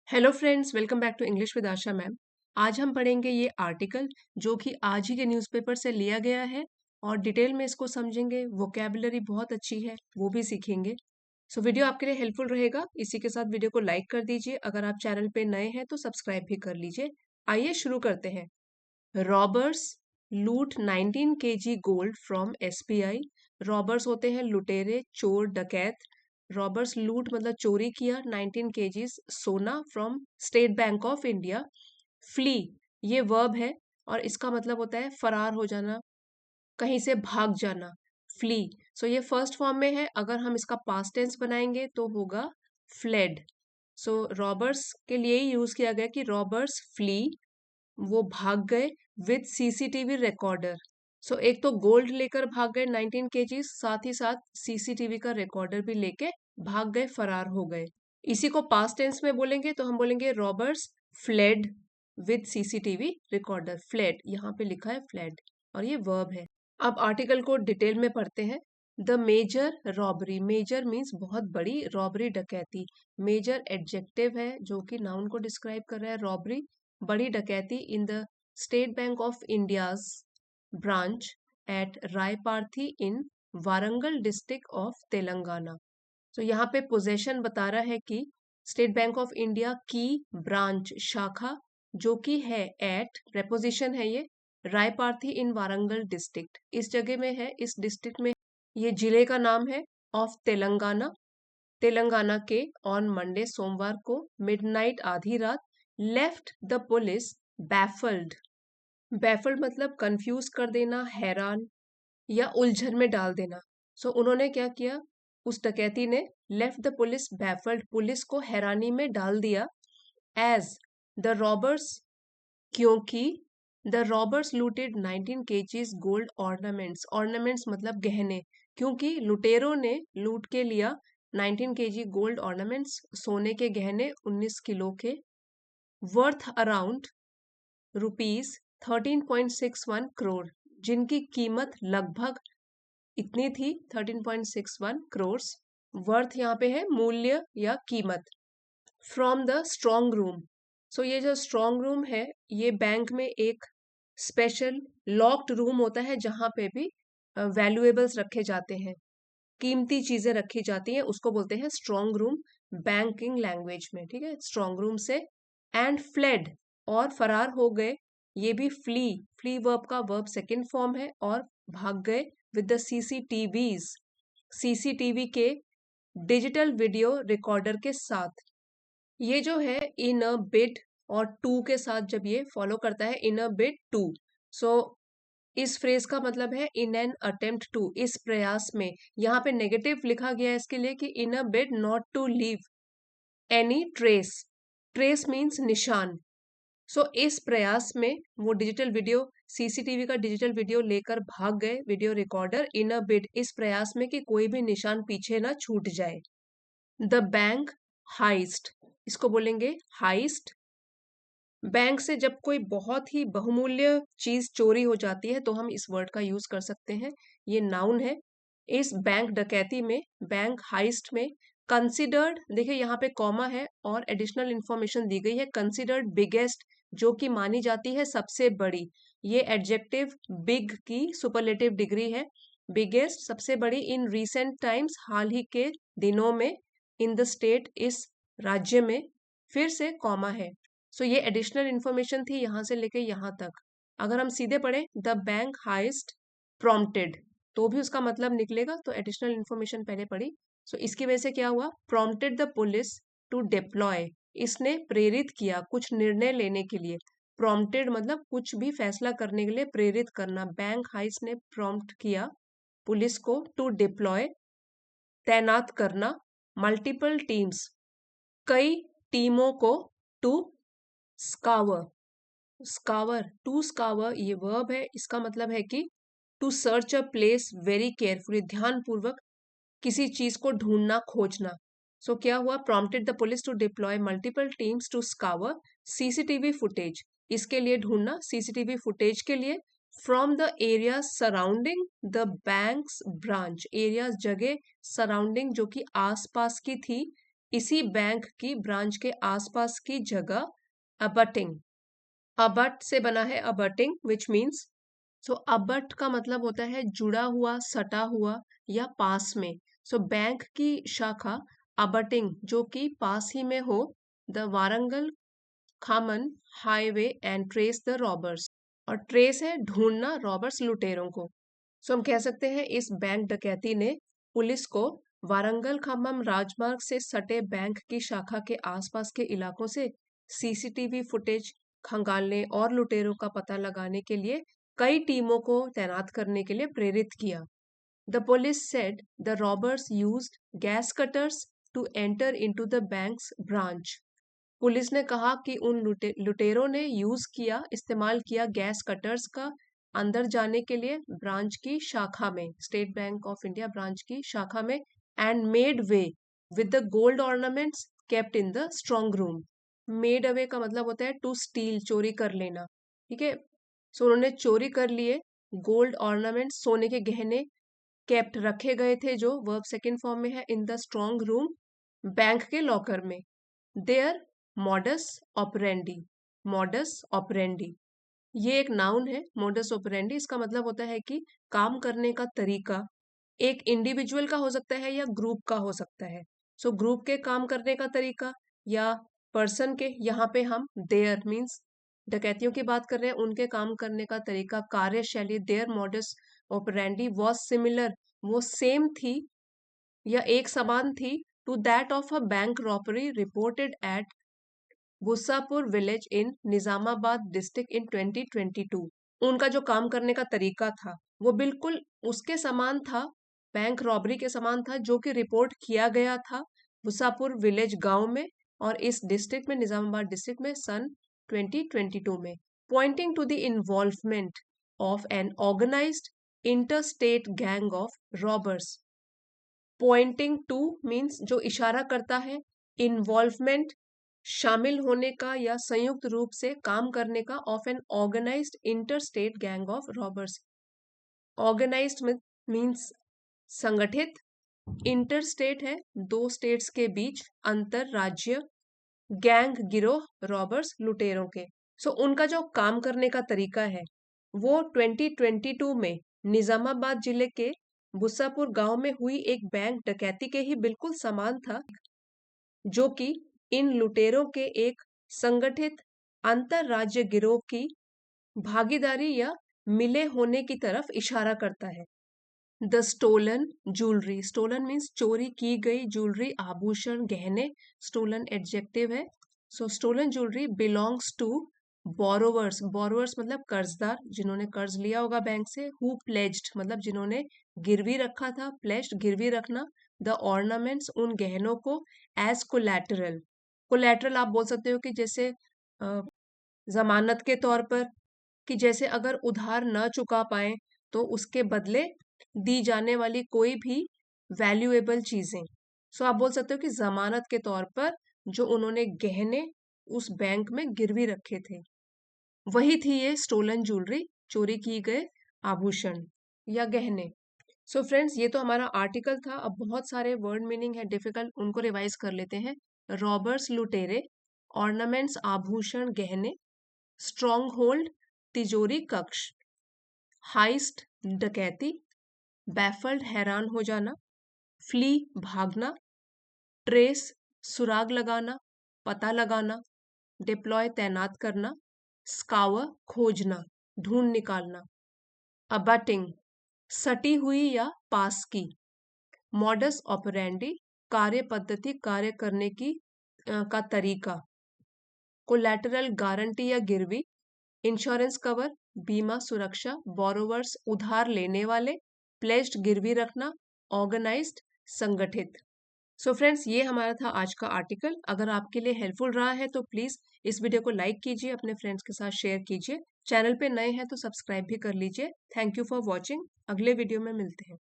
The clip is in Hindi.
Hello friends, welcome back to English with Asha ma'am. आज हम पढ़ेंगे ये आर्टिकल जो कि आज ही के न्यूज़पेपर से लिया गया है और डिटेल में इसको समझेंगे। वोकैबुलरी बहुत अच्छी है, वो भी सीखेंगे। सो वीडियो आपके लिए हेल्पफुल रहेगा। इसी के साथ वीडियो को लाइक कर दीजिए। अगर आप चैनल पे नए हैं तो सब्सक्राइब भी कर लीजिए। आइए शुरू करते हैं। रॉबर्स लूट 19 KG gold from SBI. Robbers होते हैं लुटेरे, चोर, डकैत। रॉबर्स लूट मतलब चोरी किया 19 केजीज सोना from State Bank of India. Flee ये वर्ब है और इसका मतलब होता है फरार हो जाना, कहीं से भाग जाना। फ्ली। सो ये फर्स्ट फॉर्म में है। अगर हम इसका पास्ट टेंस बनाएंगे तो होगा फ्लेड। सो रॉबर्स के लिए ही यूज किया गया कि रॉबर्स फ्ली, वो भाग गए विद सीसीटीवी रिकॉर्डर। सो एक तो गोल्ड लेकर भाग गए 19 केजीज, साथ ही साथ सीसीटीवी का रिकॉर्डर भी लेके भाग गए, फरार हो गए। इसी को पास्ट टेंस में बोलेंगे तो हम बोलेंगे robbers fled with CCTV recorder. Fled यहाँ पे लिखा है फ्लेड और ये वर्ब है। अब आर्टिकल को डिटेल में पढ़ते हैं। The major robbery, major means बहुत बड़ी, रॉबरी डकैती। मेजर एडजेक्टिव है जो कि नाउन को डिस्क्राइब कर रहा है। रॉबरी बड़ी डकैती in the State Bank of India's branch at Raiparthi in Warangal district of Telangana. तो यहाँ पे पोजेशन बता रहा है कि स्टेट बैंक ऑफ इंडिया की ब्रांच शाखा जो कि है एट, प्रेपोजिशन है ये, रायपार्थी इन वारंगल डिस्ट्रिक्ट, इस जगह में है, इस डिस्ट्रिक्ट में। ये जिले का नाम है ऑफ तेलंगाना। तेलंगाना के ऑन मंडे सोमवार को मिडनाइट आधी रात left the police baffled. Baffled मतलब कंफ्यूज कर देना, हैरान या उलझन में डाल देना। सो उन्होंने क्या किया, उस डकैती ने left the police baffled, police को हैरानी में डाल दिया। एज द रॉबर्स, क्योंकि the robbers looted 19 KGs gold ornaments. Ornaments मतलब गहने, क्योंकि लुटेरों ने लूट के लिया 19 केजी गोल्ड ऑर्नामेंट्स, सोने के गहने 19 किलो के, वर्थ अराउंड रुपीज 13.61 करोड़, जिनकी कीमत लगभग इतनी थी 13.61 करोड़। वर्थ यहाँ पे है मूल्य या कीमत। From the strong room. So ये जो स्ट्रॉन्ग रूम है, ये बैंक में एक स्पेशल लॉक्ड रूम होता है जहां पे भी वैल्यूएबल्स रखे जाते हैं, कीमती चीजें रखी जाती हैं, उसको बोलते हैं स्ट्रॉन्ग रूम बैंकिंग लैंग्वेज में। ठीक है, स्ट्रॉन्ग रूम से। एंड फ्लेड और फरार हो गए, ये भी फ्ली, फ्ली वर्ब का वर्ब सेकंड फॉर्म है, और भाग गए विद द सीसीटीवीज, सीसीटीवी के डिजिटल वीडियो रिकॉर्डर के साथ। ये जो है इन अ बिड और टू के साथ जब ये फॉलो करता है, इन अ बिड टू, सो इस फ्रेज का मतलब है इन एन अटेम्प्ट टू, इस प्रयास में। यहाँ पे नेगेटिव लिखा गया है इसके लिए कि in a bid not to leave any trace. Trace means निशान। सो इस प्रयास में वो डिजिटल वीडियो, सीसीटीवी का डिजिटल वीडियो लेकर भाग गए, video recorder, in a bid, इस प्रयास में कि कोई भी निशान पीछे ना छूट जाए। द बैंक हाइस्ट, इसको बोलेंगे हाइस्ट। बैंक से जब कोई बहुत ही बहुमूल्य चीज चोरी हो जाती है तो हम इस वर्ड का यूज कर सकते हैं। ये नाउन है। इस बैंक डकैती में, बैंक हाइस्ट में, कंसिडर्ड, देखिए यहाँ पे कॉमा है और एडिशनल इंफॉर्मेशन दी गई है, कंसिडर्ड बिगेस्ट, जो कि मानी जाती है सबसे बड़ी। ये एडजेक्टिव बिग की सुपरलेटिव डिग्री है। बिगेस्ट सबसे बड़ी, इन रीसेंट टाइम्स हाल ही के दिनों में, इन द स्टेट इस राज्य में, फिर से कॉमा है। सो ये एडिशनल इंफॉर्मेशन थी यहाँ से लेके यहाँ तक। अगर हम सीधे पढ़े द बैंक हाइस्ट प्रॉम्प्टेड तो भी उसका मतलब निकलेगा, तो एडिशनल इंफॉर्मेशन पहले पढ़ी। सो इसकी वजह से क्या हुआ, prompted the police to deploy, इसने प्रेरित किया कुछ निर्णय लेने के लिए। प्रॉम्प्टेड मतलब कुछ भी फैसला करने के लिए प्रेरित करना। बैंक हाइस्ट ने प्रॉम्प्ट किया पुलिस को टू डिप्लॉय, तैनात करना, मल्टीपल टीम्स, कई टीमों को, टू स्कावर, स्कावर, टू स्कावर ये वर्ब है, इसका मतलब है कि to search a place very carefully, ध्यान पूर्वक किसी चीज को ढूंढना, खोजना। सो क्या हुआ, prompted the police to deploy multiple teams to scour CCTV footage, इसके लिए ढूंढना, सीसीटीवी फुटेज के लिए। From the area surrounding the bank's branch, area जगह, सराउंडिंग जो कि आसपास की थी, इसी बैंक की ब्रांच के आसपास की जगह अबटिंग। अबट से बना है अबटिंग विच मीन्स, सो अबट का मतलब होता है जुड़ा हुआ, सटा हुआ या पास में। सो बैंक की शाखा अबटिंग जो कि पास ही में हो the Warangal Khaman highway and trace the robbers. और ट्रेस है ढूंढना, रॉबर्स लुटेरों को। सो हम कह सकते हैं इस बैंक डकैती ने पुलिस को वारंगल खम्मम राजमार्ग से सटे बैंक की शाखा के आसपास के इलाकों से सीसीटीवी फुटेज खंगालने और लुटेरों का पता लगाने के लिए कई टीमों को तैनात करने के लिए प्रेरित किया। The police said the robbers used gas cutters to enter into the bank's branch. Police ने कहा कि उन लुटेरों ने इस्तेमाल किया गैस कटर्स का अंदर जाने के लिए ब्रांच की शाखा में, state Bank of India branch की शाखा में, and made way with the gold ornaments kept in the strong room. Made away का मतलब होता है टू स्टील, चोरी कर लेना, ठीक है। सो उन्होंने चोरी कर लिए गोल्ड ऑर्नामेंट्स, सोने के गहने केप्ट रखे गए थे, जो वर्ब सेकंड फॉर्म में है, in the strong room, bank के लॉकर में। Their modus operandi, modus operandi ये एक नाउन है। मोडस ऑपरेंडी इसका मतलब होता है कि काम करने का तरीका। एक इंडिविजुअल का हो सकता है या ग्रुप का हो सकता है। सो ग्रुप के काम करने का तरीका या पर्सन के, यहाँ पे हम देयर मीन्स डकैतियों की बात कर रहे हैं, उनके काम करने का तरीका, कार्यशैली, their modus operandi was similar, वो सेम थी या एक समान थी, to that of a bank robbery reported at Bussapur village in Nizamabad district in 2022। उनका जो काम करने का तरीका था वो बिल्कुल उसके समान था, बैंक रॉबरी के समान था, जो कि रिपोर्ट किया गया था बुस्सापुर विलेज गांव में और इस डिस्ट्रिक्ट में, निजामाबाद डिस्ट्रिक्ट में, सन 2022 में। Pointing to the involvement of an organised interstate gang of robbers. Pointing to means जो इशारा करता है, इन्वॉल्वमेंट शामिल होने का या संयुक्त रूप से काम करने का, of an organised interstate gang of robbers. Organised means संगठित, इंटरस्टेट है दो स्टेट्स के बीच, अंतर राज्य, गैंग गिरोह, रॉबर्स लुटेरों के। सो उनका जो काम करने का तरीका है वो 2022 में निजामाबाद जिले के बुस्सापुर गांव में हुई एक बैंक डकैती के ही बिल्कुल समान था, जो कि इन लुटेरों के एक संगठित अंतरराज्य गिरोह की भागीदारी या मिले होने की तरफ इशारा करता है। The stolen jewellery, stolen means चोरी की गई ज्वेलरी, आभूषण, गहने, स्टोलन एडजेक्टिव है। So stolen jewellery belongs to borrowers, borrowers मतलब कर्जदार, जिन्होंने कर्ज लिया होगा बैंक से, हु प्लेज्ड मतलब जिन्होंने गिरवी रखा था, प्लेज्ड गिरवी रखना, द ऑर्नामेंट्स उन गहनों को, एज कोलैटरल, कोलैटरल आप बोल सकते हो कि जैसे जमानत के तौर पर, कि जैसे अगर उधार न चुका पाए तो उसके बदले दी जाने वाली कोई भी वैल्यूएबल चीजें। सो आप बोल सकते हो कि जमानत के तौर पर जो उन्होंने गहने उस बैंक में गिरवी रखे थे, वही थी ये स्टोलन ज्वेलरी, चोरी की गए आभूषण या गहने। सो फ्रेंड्स, ये तो हमारा आर्टिकल था। अब बहुत सारे वर्ड मीनिंग है डिफिकल्ट, उनको रिवाइज कर लेते हैं। रॉबर्स लुटेरे, ऑर्नामेंट्स आभूषण गहने, स्ट्रॉन्ग होल्ड तिजोरी कक्ष, हाइस्ट डकैती, बैफल्ड हैरान हो जाना, फ्ली भागना, ट्रेस सुराग लगाना, पता लगाना, डिप्लॉय तैनात करना, स्कावर खोजना, ढूंढ निकालना, अबटिंग सटी हुई या पास की, मॉडस ऑपरेंडी कार्य पद्धति, कार्य करने की का तरीका, कोलैटरल गारंटी या गिरवी, इंश्योरेंस कवर बीमा सुरक्षा, बोरोवर्स उधार लेने वाले, प्लेज्ड गिरवी रखना, ऑर्गेनाइज्ड संगठित। सो फ्रेंड्स, ये हमारा था आज का आर्टिकल। अगर आपके लिए हेल्पफुल रहा है तो प्लीज इस वीडियो को लाइक कीजिए, अपने फ्रेंड्स के साथ शेयर कीजिए। चैनल पे नए हैं तो सब्सक्राइब भी कर लीजिए। Thank you for watching. अगले वीडियो में मिलते हैं।